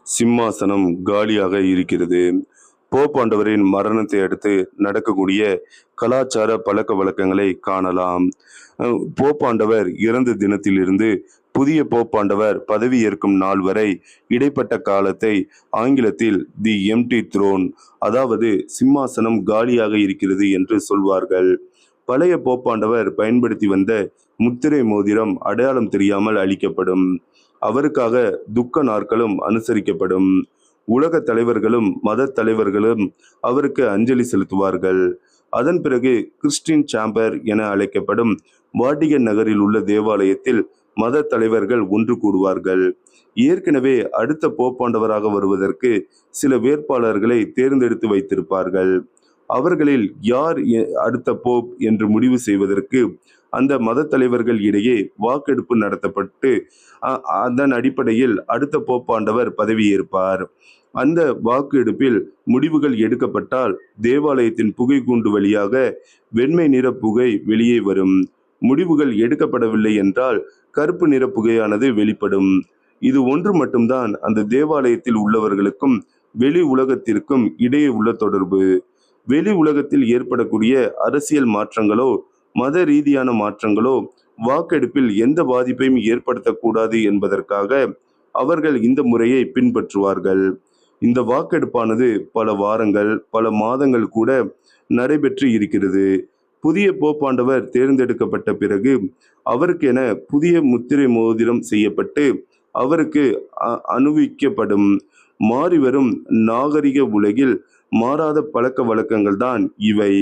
சிம்மாசனம் காலியாக இருக்கிறது. போப்பாண்டவரின் மரணத்தை அடுத்து நடக்கக்கூடிய கலாச்சார பழக்க வழக்கங்களை காணலாம். போப்பாண்டவர் இறந்த தினத்திலிருந்து புதிய போப்பாண்டவர் பதவி ஏற்கும் நாள் வரை இடைப்பட்ட காலத்தை ஆங்கிலத்தில் தி எம்டி த்ரோன், அதாவது சிம்மாசனம் காலியாக இருக்கிறது என்று சொல்வார்கள். பழைய போப்பாண்டவர் பயன்படுத்தி வந்த முத்திரை மோதிரம் அடையாளம் தெரியாமல் அளிக்கப்படும். அவருக்காக துக்க நாட்களும் அனுசரிக்கப்படும். உலக தலைவர்களும் மத தலைவர்களும் அவருக்கு அஞ்சலி செலுத்துவார்கள். அதன் பிறகு கிறிஸ்டின் சாம்பர் என அழைக்கப்படும் வாட்டிகன் நகரில் உள்ள தேவாலயத்தில் மத தலைவர்கள் ஒன்று கூடுவார்கள். ஏற்கனவே அடுத்த போப்பாண்டவராக வருவதற்கு சில வேட்பாளர்களை தேர்ந்தெடுத்து வைத்திருப்பார்கள். அவர்களில் யார் அடுத்த போப் என்று முடிவு செய்வதற்கு அந்த மத தலைவர்கள் இடையே வாக்கெடுப்பு நடத்தப்பட்டு அதன் அடிப்படையில் அடுத்த போப்பாண்டவர் பதவியேற்பார். அந்த வாக்கெடுப்பில் முடிவுகள் எடுக்கப்பட்டால் தேவாலயத்தின் புகை கூண்டு வழியாக வெண்மை நிற புகை வெளியே வரும். முடிவுகள் எடுக்கப்படவில்லை என்றால் கருப்பு நிற புகையானது வெளிப்படும். இது ஒன்று மட்டும்தான் அந்த தேவாலயத்தில் உள்ளவர்களுக்கும் வெளி உலகத்திற்கும் இடையே உள்ள தொடர்பு. வெளி உலகத்தில் ஏற்படக்கூடிய அரசியல் மாற்றங்களோ மத ரீதியான மாற்றங்களோ வாக்கெடுப்பில் எந்த பாதிப்பையும் ஏற்படுத்தக்கூடாது என்பதற்காக அவர்கள் இந்த முறையை பின்பற்றுவார்கள். இந்த வாக்கெடுப்பானது பல வாரங்கள் பல மாதங்கள் கூட நடைபெற்று இருக்கிறது. புதிய போப்பாண்டவர் தேர்ந்தெடுக்கப்பட்ட பிறகு அவருக்கென புதிய முத்திரை மோதிரம் செய்யப்பட்டு அவருக்கு அணிவிக்கப்படும். மாறிவரும் நாகரிக உலகில் மாறாத பழக்க வழக்கங்கள் தான் இவை.